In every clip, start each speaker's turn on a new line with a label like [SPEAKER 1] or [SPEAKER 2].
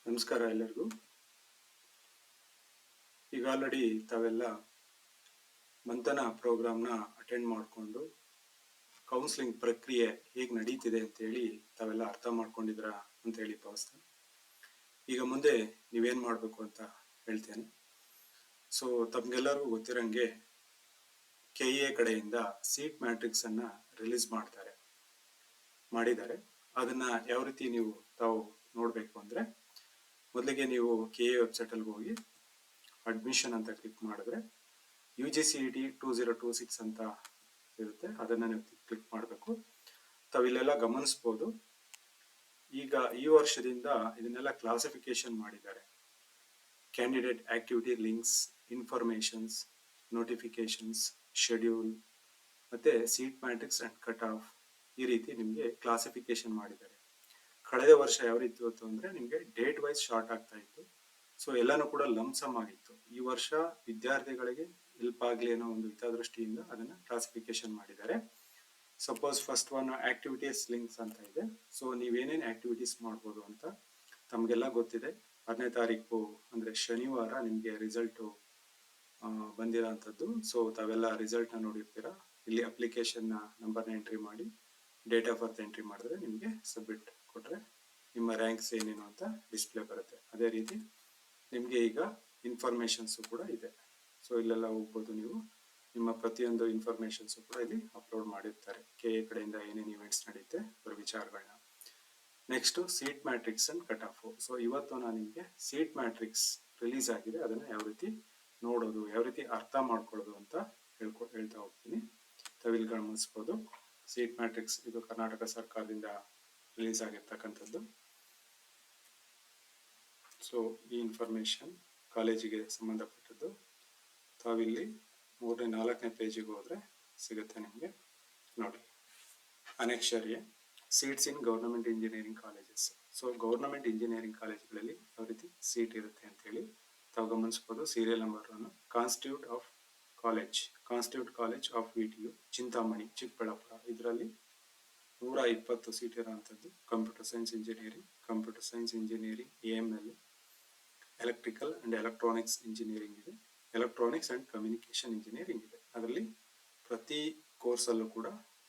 [SPEAKER 1] ನಮಸ್ಕಾರ ಎಲ್ಲರಿಗೂ. ಈಗ ಆಲ್ರೆಡಿ ತಾವೆಲ್ಲ ಮಂಥನ ಪ್ರೋಗ್ರಾಮ್ನ ಅಟೆಂಡ್ ಮಾಡಿಕೊಂಡು ಕೌನ್ಸಿಲಿಂಗ್ ಪ್ರಕ್ರಿಯೆ ಹೇಗೆ ನಡೀತಿದೆ ಅಂತೇಳಿ ತಾವೆಲ್ಲ ಅರ್ಥ ಮಾಡ್ಕೊಂಡಿದ್ರ ಅಂತ ಹೇಳಿ ಭಾವಿಸ್ತೇನೆ. ಈಗ ಮುಂದೆ ನೀವೇನು ಮಾಡಬೇಕು ಅಂತ ಹೇಳ್ತೇನೆ. ಸೊ ತಮ್ಗೆಲ್ಲರಿಗೂ ಗೊತ್ತಿರಂಗೆ KA ಕಡೆಯಿಂದ ಸೀಟ್ ಮ್ಯಾಟ್ರಿಕ್ಸ್ ಅನ್ನ ರಿಲೀಸ್ ಮಾಡಿದ್ದಾರೆ. ಅದನ್ನ ಯಾವ ರೀತಿ ನೀವು ತಾವು ನೋಡಬೇಕು ಅಂದ್ರೆ, ಮೊದಲಿಗೆ ನೀವು KA ವೆಬ್ಸೈಟ್ ಅಲ್ಲಿ ಹೋಗಿ ಅಡ್ಮಿಷನ್ ಅಂತ ಕ್ಲಿಕ್ ಮಾಡಿದ್ರೆ UGCET 2026 ಅಂತ ಇರುತ್ತೆ. ಅದನ್ನ ನೀವು ಕ್ಲಿಕ್ ಮಾಡಬೇಕು. ತಾವಿಲ್ಲೆಲ್ಲ ಗಮನಿಸಬಹುದು, ಈಗ ಈ ವರ್ಷದಿಂದ ಇದನ್ನೆಲ್ಲ ಕ್ಲಾಸಿಫಿಕೇಶನ್ ಮಾಡಿದ್ದಾರೆ. Candidate activity links, informations, notifications, schedule ಮತ್ತೆ seat matrix and cut off, ಈ ರೀತಿ ನಿಮಗೆ ಕ್ಲಾಸಿಫಿಕೇಶನ್ ಮಾಡಿದ್ದಾರೆ. ಕಳೆದ ವರ್ಷ ಯಾವ ರೀತಿ ಇತ್ತು ಅಂದ್ರೆ ನಿಮಗೆ ಡೇಟ್ ವೈಸ್ ಶಾರ್ಟ್ ಆಗ್ತಾ ಇತ್ತು. ಸೊ ಎಲ್ಲಾನು ಕೂಡ ಲಂಸಮ್ ಆಗಿತ್ತು. ಈ ವರ್ಷ ವಿದ್ಯಾರ್ಥಿಗಳಿಗೆ ಹೆಲ್ಪ್ ಆಗ್ಲಿ ಅನ್ನೋ ಒಂದು ಹಿತದೃಷ್ಟಿಯಿಂದ ಅದನ್ನ ಕ್ಲಾಸಿಫಿಕೇಶನ್ ಮಾಡಿದ್ದಾರೆ. Suppose first one activities links ಅಂತ ಇದೆ. ಸೊ ನೀವೇನೇನು ಆಕ್ಟಿವಿಟೀಸ್ ಮಾಡ್ಬೋದು ಅಂತ ತಮಗೆಲ್ಲ ಗೊತ್ತಿದೆ. 10ನೇ ತಾರೀಕು ಅಂದ್ರೆ ಶನಿವಾರ ನಿಮ್ಗೆ ರಿಸಲ್ಟ್ ಬಂದಿರೋಂಥದ್ದು. ಸೊ ತಾವೆಲ್ಲ ರಿಸಲ್ಟ್ ನ ನೋಡಿರ್ತೀರಾ. ಇಲ್ಲಿ ಅಪ್ಲಿಕೇಶನ್ ನಂಬರ್ನ ಎಂಟ್ರಿ ಮಾಡಿ ಡೇಟ್ ಆಫ್ ಬರ್ತ್ ಎಂಟ್ರಿ ಮಾಡಿದ್ರೆ ನಿಮ್ಗೆ ಸಬ್ಮಿಟ್ ಕೊಟ್ರೆ ನಿಮ್ಮ ರ್ಯಾಂಕ್ಸ್ ಏನೇನು ಅಂತ ಡಿಸ್ಪ್ಲೇ ಬರುತ್ತೆ. ಅದೇ ರೀತಿ ನಿಮ್ಗೆ ಈಗ ಇನ್ಫಾರ್ಮೇಶನ್ಸ್ ಕೂಡ ಇದೆ. ಸೊ ಇಲ್ಲೆಲ್ಲ ಹೋಗ್ಬೋದು, ನೀವು ನಿಮ್ಮ ಪ್ರತಿಯೊಂದು ಇನ್ಫಾರ್ಮೇಶನ್ಸ್ ಕೂಡ ಇಲ್ಲಿ ಅಪ್ಲೋಡ್ ಮಾಡಿರ್ತಾರೆ. KA ಕಡೆಯಿಂದ ಏನೇನು ಇವೆಂಟ್ಸ್ ನಡೆಯುತ್ತೆ ಅದರ ವಿಚಾರಗಳನ್ನ. Next seat matrix and cut of. So ಇವತ್ತು ನಾನು ನಿಮಗೆ ಸೀಟ್ ಮ್ಯಾಟ್ರಿಕ್ಸ್ ರಿಲೀಸ್ ಆಗಿದೆ, ಅದನ್ನ ಯಾವ ರೀತಿ ನೋಡೋದು, ಯಾವ ರೀತಿ ಅರ್ಥ ಮಾಡ್ಕೊಳ್ಳೋದು ಅಂತ ಹೇಳ್ತಾ ಹೋಗ್ತೀನಿ. ತಾವಿಲ್ಲಿ ಗಮನಿಸಬಹುದು, ಸೀಟ್ ಮ್ಯಾಟ್ರಿಕ್ಸ್ ಇದು ಕರ್ನಾಟಕ ಸರ್ಕಾರದಿಂದ ರಿಲೀಸ್ ಆಗಿರ್ತಕ್ಕಂಥದ್ದು. ಸೊ ಈ ಇನ್ಫಾರ್ಮೇಶನ್ ಕಾಲೇಜಿಗೆ ಸಂಬಂಧಪಟ್ಟದ್ದು. ತಾವಿಲ್ಲಿ 3ನೇ 4ನೇ ಪೇಜಿಗೆ ಹೋದ್ರೆ ಸಿಗುತ್ತೆ ನಿಮಗೆ. ನೋಡಿ, annexure A seats in government engineering colleges. So government engineering ಕಾಲೇಜುಗಳಲ್ಲಿ ಯಾವ ರೀತಿ ಸೀಟ್ ಇರುತ್ತೆ ಅಂತ ಹೇಳಿ ತಾವು ಗಮನಿಸಬಹುದು. Serial number 1 constituent college of VTU Chintamani Chikkaballapur. ಇದರಲ್ಲಿ 120 ಸೀಟ್ ಇರುವಂತದ್ದು. Computer science engineering AML, electrical and electronics engineering ಇದೆ, ಎಲೆಕ್ಟ್ರಾನಿಕ್ಸ್ ಅಂಡ್ ಕಮ್ಯುನಿಕೇಶನ್ ಇಂಜಿನಿಯರಿಂಗ್ ಇದೆ. ಅದರಲ್ಲಿ ಪ್ರತಿ ಕೋರ್ಸ್ ಅಲ್ಲೂ ಕೂಡ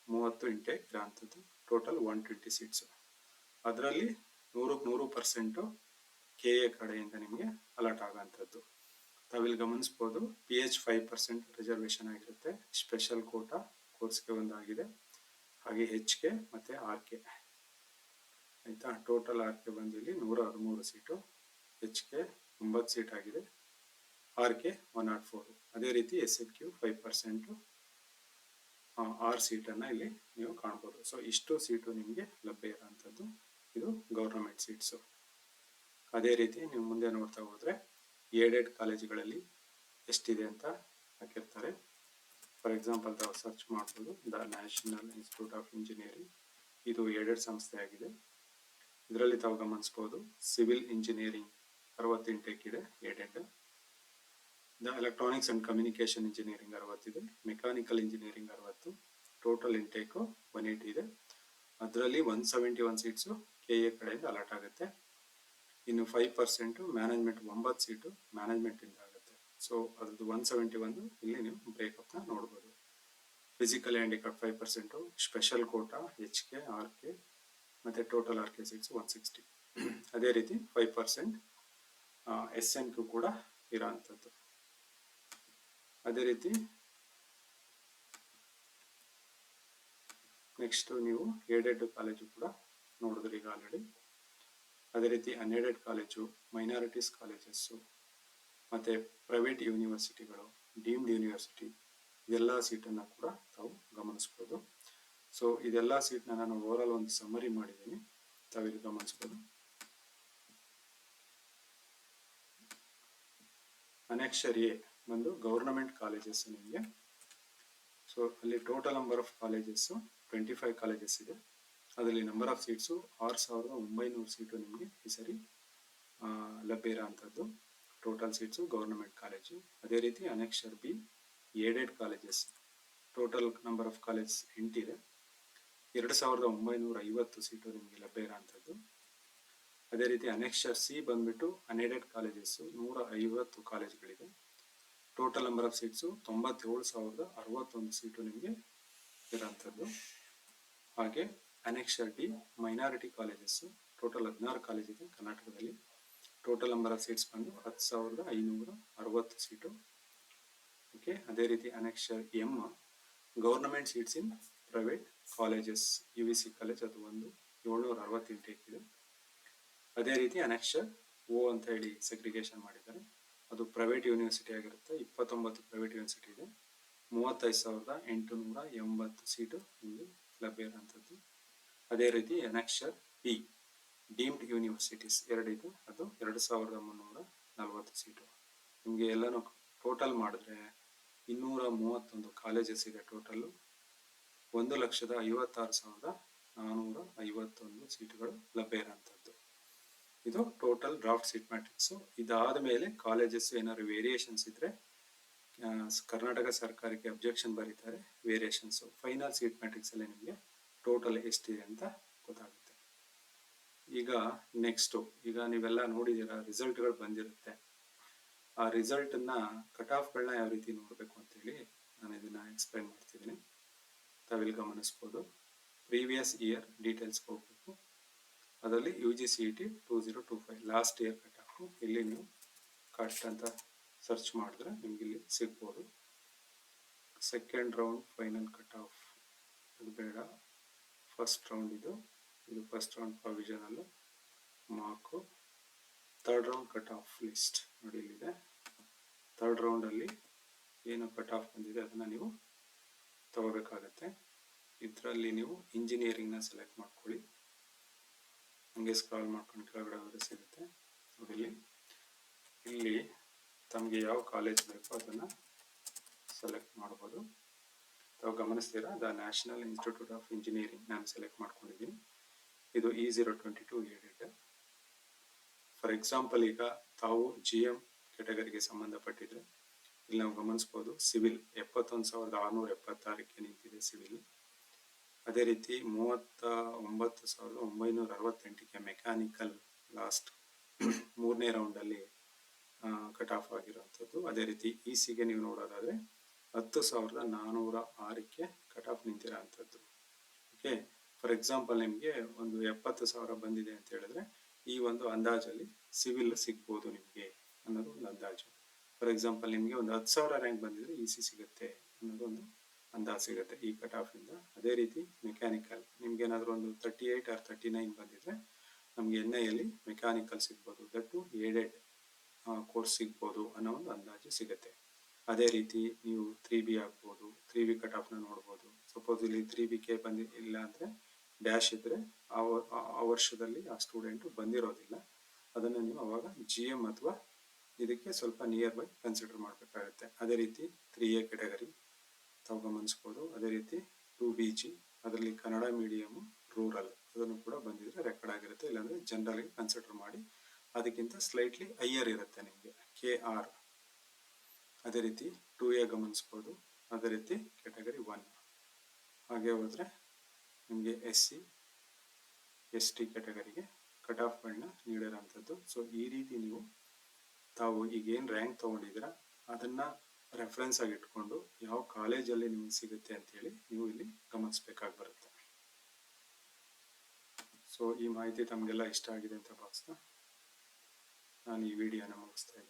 [SPEAKER 1] 30 ಇಂಟೇಕ್ ಇರುವಂತದ್ದು. Total 120 seats. ಅದರಲ್ಲಿ 100% KA ಕಡೆಯಿಂದ ನಿಮಗೆ ಅಲಾಟ್ ಆಗುವಂಥದ್ದು. ತಾವಿಲ್ಲಿ ಗಮನಿಸಬಹುದು, PH 5% ರಿಸರ್ವೇಶನ್ ಆಗಿರುತ್ತೆ. ಸ್ಪೆಷಲ್ ಕೋಟಾ ಕೋರ್ಸ್ಗೆ ಒಂದಾಗಿದೆ, ಹಾಗೆ HK ಮತ್ತೆ RK. ಆಯ್ತಾ, ಟೋಟಲ್ RK ಬಂದು ಇಲ್ಲಿ 113 ಸೀಟು, HK 9 ಸೀಟ್ ಆಗಿದೆ, RK 104. ಅದೇ ರೀತಿ SNQ 5% R ಸೀಟನ್ನು ಇಲ್ಲಿ ನೀವು ಕಾಣ್ಬೋದು. ಸೊ ಇಷ್ಟು ಸೀಟು ನಿಮಗೆ ಲಭ್ಯ ಇರುವಂಥದ್ದು. ಇದು ಗವರ್ನಮೆಂಟ್ ಸೀಟ್ಸು. ಅದೇ ರೀತಿ ನೀವು ಮುಂದೆ ನೋಡ್ತಾ ಹೋದ್ರೆ ಏಡೆಡ್ ಕಾಲೇಜುಗಳಲ್ಲಿ ಎಷ್ಟಿದೆ ಅಂತ ಹಾಕಿರ್ತಾರೆ. ಫಾರ್ ಎಕ್ಸಾಂಪಲ್ ತಾವು ಸರ್ಚ್ ಮಾಡ್ಬೋದು, the national institute of engineering. ಇದು ಏಡೆಡ್ ಸಂಸ್ಥೆ ಆಗಿದೆ. ಇದರಲ್ಲಿ ತಾವು ಗಮನಿಸಬಹುದು, ಸಿವಿಲ್ ಇಂಜಿನಿಯರಿಂಗ್ 60 ಇಂಟೇಕ್ ಇದೆ aided. The electronics and communication engineering 60 ಇದೆ, ಮೆಕ್ಯಾನಿಕಲ್ ಇಂಜಿನಿಯರಿಂಗ್ 60, ಟೋಟಲ್ ಇಂಟೇಕ್ 180 ಇದೆ. ಅದರಲ್ಲಿ 171 ಸೀಟ್ಸು KA ಕಡೆಯಿಂದ ಅಲಾಟ್ ಆಗುತ್ತೆ. ಇನ್ನು 5% ಮ್ಯಾನೇಜ್ಮೆಂಟ್ 9 ಸೀಟು ಮ್ಯಾನೇಜ್ಮೆಂಟ್ ಇಂದ ಆಗುತ್ತೆ. ಸೊ ಅದ್ರದ್ದು 171 ಇಲ್ಲಿ ನೀವು ಬ್ರೇಕಪ್ ನ ನೋಡ್ಬೋದು. Physical handicap 5%, special quota HK RK ಮತ್ತೆ ಟೋಟಲ್ RK ಸೀಟ್ಸ್ 160. ಅದೇ ರೀತಿ 5% SNQ ಕೂಡ ಇರೋಂಥದ್ದು. ಅದೇ ರೀತಿ ನೆಕ್ಸ್ಟ್ ನೀವು ಏಡೆಡ್ ಕಾಲೇಜು ಕೂಡ ನೋಡಿದ್ರಿ ಈಗ ಆಲ್ರೆಡಿ. ಅದೇ ರೀತಿ ಅನ್ಏಡೆಡ್ ಕಾಲೇಜು, ಮೈನಾರಿಟೀಸ್ ಕಾಲೇಜಸ್ಸು ಮತ್ತೆ ಪ್ರೈವೇಟ್ ಯೂನಿವರ್ಸಿಟಿಗಳು, ಡೀಮ್ಡ್ ಯೂನಿವರ್ಸಿಟಿ, ಇದೆಲ್ಲ ಸೀಟನ್ನು ಕೂಡ ತಾವು ಗಮನಿಸ್ಬೋದು. ಸೊ ಇದೆಲ್ಲ ಸೀಟ್ನ ನಾನು ಓವರಾಲ್ ಒಂದು ಸಮರಿ ಮಾಡಿದ್ದೀನಿ, ತಾವಿಲ್ಲಿ ಗಮನಿಸ್ಬೋದು. ಅನೆಕ್ಷರ್ A ಬಂದು ಗವರ್ನಮೆಂಟ್ ಕಾಲೇಜಸ್ ನಿಮಗೆ. ಸೊ ಅಲ್ಲಿ total number of colleges 25 colleges ಇದೆ. ಅದರಲ್ಲಿ ನಂಬರ್ ಆಫ್ ಸೀಟ್ಸು 6900 ಸೀಟು ನಿಮಗೆ ಈ ಸರಿ ಲಭ್ಯ ಇರೋಂಥದ್ದು. Total seats government college. ಅದೇ ರೀತಿ annexure B aided colleges, total number of college 8 ಇದೆ. 2950 ಸೀಟು ನಿಮಗೆ ಲಭ್ಯ ಇರೋಂಥದ್ದು. ಅದೇ ರೀತಿ ಅನೆಕ್ಷರ್ ಸಿ ಬಂದ್ಬಿಟ್ಟು ಅನ್ಎಡೆಡ್ ಕಾಲೇಜಸ್ 150 ಕಾಲೇಜ್ಗಳಿದೆ. Total number of seats 97,061 seat ನಿಮಗೆ ಇರೋಂಥದ್ದು. ಹಾಗೆ annexure D minority colleges total 16 college ಇದೆ ಕರ್ನಾಟಕದಲ್ಲಿ. ಟೋಟಲ್ ನಂಬರ್ ಆಫ್ ಸೀಟ್ಸ್ ಬಂದು 10,560 ಸೀಟು. ಓಕೆ, ಅದೇ ರೀತಿ annexure M government seats in private colleges UVC college, ಅದು ಒಂದು 768 ಇದೆ. ಅದೇ ರೀತಿ ಅನೆಕ್ಷರ್ ಓ ಅಂತ ಹೇಳಿ ಸೆಗ್ರಿಗೇಷನ್ ಮಾಡಿದ್ದಾರೆ. ಅದು ಪ್ರೈವೇಟ್ ಯೂನಿವರ್ಸಿಟಿ ಆಗಿರುತ್ತೆ. 29 ಪ್ರೈವೇಟ್ ಯೂನಿವರ್ಸಿಟಿ ಇದೆ. 35,880 ಸೀಟು ನಿಮಗೆ ಲಭ್ಯ ಇರುವಂಥದ್ದು. ಅದೇ ರೀತಿ ಅನೆಕ್ಷರ್ ಪಿ ಡೀಮ್ಡ್ ಯೂನಿವರ್ಸಿಟೀಸ್ 2 ಇದೆ. ಅದು 2,340 ಸೀಟು. ನಿಮಗೆ ಎಲ್ಲನೂ ಟೋಟಲ್ ಮಾಡಿದ್ರೆ 231 ಕಾಲೇಜಸ್ ಇದೆ. ಟೋಟಲ್ಲು 1,56,451 ಸೀಟುಗಳು ಲಭ್ಯ ಇರೋಂಥದ್ದು. ಇದು ಟೋಟಲ್ ಡ್ರಾಫ್ಟ್ ಸೀಟ್ ಮ್ಯಾಟ್ರಿಕ್ಸು. ಇದಾದ ಮೇಲೆ ಕಾಲೇಜಸ್ ಏನಾದ್ರು ವೇರಿಯೇಷನ್ಸ್ ಇದ್ರೆ ಕರ್ನಾಟಕ ಸರ್ಕಾರಕ್ಕೆ ಅಬ್ಜೆಕ್ಷನ್ ಬರೀತಾರೆ, ವೇರಿಯೇಷನ್ಸು. ಫೈನಲ್ ಸೀಟ್ ಮ್ಯಾಟ್ರಿಕ್ಸ್ ಅಲ್ಲಿ ನಿಮಗೆ ಟೋಟಲ್ ಎಷ್ಟಿದೆ ಅಂತ ಗೊತ್ತಾಗುತ್ತೆ. ಈಗ ನೆಕ್ಸ್ಟು, ಈಗ ನೀವೆಲ್ಲ ನೋಡಿದ್ದೀರಾ, ರಿಸಲ್ಟ್ಗಳು ಬಂದಿರುತ್ತೆ. ಆ ರಿಸಲ್ಟನ್ನ ಕಟ್ ಆಫ್ಗಳನ್ನ ಯಾವ ರೀತಿ ನೋಡಬೇಕು ಅಂತೇಳಿ ನಾನು ಇದನ್ನ ಎಕ್ಸ್ಪ್ಲೈನ್ ಮಾಡ್ತಿದ್ದೀನಿ. ತಾವಿಲ್ಲಿ ಗಮನಿಸ್ಬೋದು. ಪ್ರೀವಿಯಸ್ ಇಯರ್ ಡೀಟೇಲ್ಸ್ ಹೋಗ್ಬೇಕು. ಅದರಲ್ಲಿ UGCET 2025 last year cut off ಇಲ್ಲಿ ನೀವು ಕಟ್ ಅಂತ ಸರ್ಚ್ ಮಾಡಿದ್ರೆ ನಿಮ್ಗೆ ಇಲ್ಲಿ ಸಿಗ್ಬೋದು. Second round final cut off ಅದು ಬೇಡ, ಫಸ್ಟ್ ರೌಂಡ್ ಇದು first round provisional mark. Third round cut off list ನೋಡಿ ಇಲ್ಲಿದೆ. ಥರ್ಡ್ ರೌಂಡಲ್ಲಿ ಏನು ಕಟ್ ಆಫ್ ಬಂದಿದೆ ಅದನ್ನು ನೀವು ತಗೋಬೇಕಾಗತ್ತೆ. ಇದರಲ್ಲಿ ನೀವು ಇಂಜಿನಿಯರಿಂಗ್ನ ಸೆಲೆಕ್ಟ್ ಮಾಡ್ಕೊಳ್ಳಿ. ಹಂಗೆ ಸ್ಕ್ರಾಲ್ ಮಾಡ್ಕೊಂಡು ಕೆಳಗಡೆ ಹೋದರೆ ಸಿಗುತ್ತೆ ನೋಡಿ. ಇಲ್ಲಿ ತಮಗೆ ಯಾವ ಕಾಲೇಜ್ ಬೇಕೋ ಅದನ್ನು ಸೆಲೆಕ್ಟ್ ಮಾಡ್ಬೋದು. ತಾವು ಗಮನಿಸ್ತೀರಾ, the national institute of engineering ನಾನು ಸೆಲೆಕ್ಟ್ ಮಾಡ್ಕೊಂಡಿದ್ದೀನಿ. ಇದು E022 ಏಡೆಡ್. ಫಾರ್ ಎಕ್ಸಾಂಪಲ್, ಈಗ ತಾವು GM ಕ್ಯಾಟಗರಿಗೆ ಸಂಬಂಧಪಟ್ಟಿದ್ರೆ ಇಲ್ಲಿ ನಾವು ಗಮನಿಸ್ಬೋದು. ಸಿವಿಲ್ 71,676ಕ್ಕೆ ನಿಂತಿದೆ ಸಿವಿಲ್. ಅದೇ ರೀತಿ 39,968ಕ್ಕೆ ಮೆಕ್ಯಾನಿಕಲ್ ಲಾಸ್ಟ್ 3ನೇ ರೌಂಡಲ್ಲಿ ಕಟ್ ಆಫ್ ಆಗಿರುವಂಥದ್ದು. ಅದೇ ರೀತಿ ECಗೆ ನೀವು ನೋಡೋದಾದರೆ 10,406ಕ್ಕೆ ಕಟ್ ಆಫ್ ನಿಂತಿರೋಂಥದ್ದು. ಓಕೆ, ಫಾರ್ ಎಕ್ಸಾಂಪಲ್ ನಿಮಗೆ ಒಂದು 70,000 ಬಂದಿದೆ ಅಂತ ಹೇಳಿದ್ರೆ ಈ ಒಂದು ಅಂದಾಜಲ್ಲಿ ಸಿವಿಲ್ ಸಿಗ್ಬೋದು ನಿಮಗೆ ಅನ್ನೋದು ಒಂದು ಅಂದಾಜು. ಫಾರ್ ಎಕ್ಸಾಂಪಲ್ ನಿಮಗೆ ಒಂದು 10,000 ರ್ಯಾಂಕ್ ಬಂದಿದ್ರೆ EC ಸಿಗುತ್ತೆ ಅನ್ನೋದು ಒಂದು ಅಂದಾಜು ಸಿಗುತ್ತೆ ಈ ಕಟ್ ಆಫಿಂದ. ಅದೇ ರೀತಿ ಮೆಕ್ಯಾನಿಕಲ್ ನಿಮ್ಗೆ ಏನಾದರೂ ಒಂದು 38 or 39 ಬಂದಿದ್ರೆ ನಮಗೆ NIಯಲ್ಲಿ ಮೆಕ್ಯಾನಿಕಲ್ ಸಿಗ್ಬೋದು, ದಟ್ಟು ಏಡೆಡ್ ಕೋರ್ಸ್ ಸಿಗ್ಬೋದು ಅನ್ನೋ ಒಂದು ಅಂದಾಜು ಸಿಗುತ್ತೆ. ಅದೇ ರೀತಿ ನೀವು 3B ಆಗ್ಬೋದು, 3B ಕಟ್ ಆಫ್ನ ನೋಡ್ಬೋದು. ಸಪೋಸ್ ಇಲ್ಲಿ 3BK ಇಲ್ಲ ಅಂದರೆ ಡ್ಯಾಶ್ ಇದ್ದರೆ ಆ ವರ್ಷದಲ್ಲಿ ಆ ಸ್ಟೂಡೆಂಟು ಬಂದಿರೋದಿಲ್ಲ. ಅದನ್ನು ನೀವು ಅವಾಗ GM ಅಥವಾ ಇದಕ್ಕೆ ಸ್ವಲ್ಪ ನಿಯರ್ ಬೈ ಕನ್ಸಿಡರ್ ಮಾಡಬೇಕಾಗುತ್ತೆ. ಅದೇ ರೀತಿ 3A ಕ್ಯಾಟಗರಿ ತಾವು ಗಮನಿಸ್ಬೋದು. ಅದೇ ರೀತಿ 2BG ಅದರಲ್ಲಿ ಕನ್ನಡ ಮೀಡಿಯಮು ರೂರಲ್ ಅದನ್ನು ಕೂಡ ಬಂದಿದ್ರೆ ರೆಕಾರ್ಡ್ ಆಗಿರುತ್ತೆ. ಇಲ್ಲಾಂದರೆ ಜನರಲ್ಗೆ ಕನ್ಸಿಡರ್ ಮಾಡಿ ಅದಕ್ಕಿಂತ ಸ್ಲೈಟ್ಲಿ ಹೈಯರ್ ಇರುತ್ತೆ ನಿಮಗೆ KR. ಅದೇ ರೀತಿ 2A ಗಮನಿಸ್ಬೋದು. ಅದೇ ರೀತಿ ಕ್ಯಾಟಗರಿ 1 ಹಾಗೆ ಹೋದರೆ ನಿಮಗೆ SC ST ಕ್ಯಾಟಗರಿಗೆ ಕಟ್ ಆಫ್ಗಳನ್ನ ನೀಡಿರೋಂಥದ್ದು. ಸೊ ಈ ರೀತಿ ನೀವು ತಾವು ಈಗೇನು ರ್ಯಾಂಕ್ ತೊಗೊಂಡಿದ್ದೀರಾ ಅದನ್ನು ರೆಫರೆನ್ಸ್ ಆಗಿ ಇಟ್ಕೊಂಡು ಯಾವ ಕಾಲೇಜಲ್ಲಿ ನಿಮಗೆ ಸಿಗುತ್ತೆ ಅಂತೇಳಿ ನೀವು ಇಲ್ಲಿ ಗಮನಿಸ್ಬೇಕಾಗಿ ಬರುತ್ತೆ. ಸೊ ಈ ಮಾಹಿತಿ ತಮಗೆಲ್ಲ ಇಷ್ಟ ಆಗಿದೆ ಅಂತ ಭಾವಿಸ್ತಾ ನಾನು ಈ ವಿಡಿಯೋನ ಮುಗಿಸ್ತಾ ಇದ್ದೀನಿ.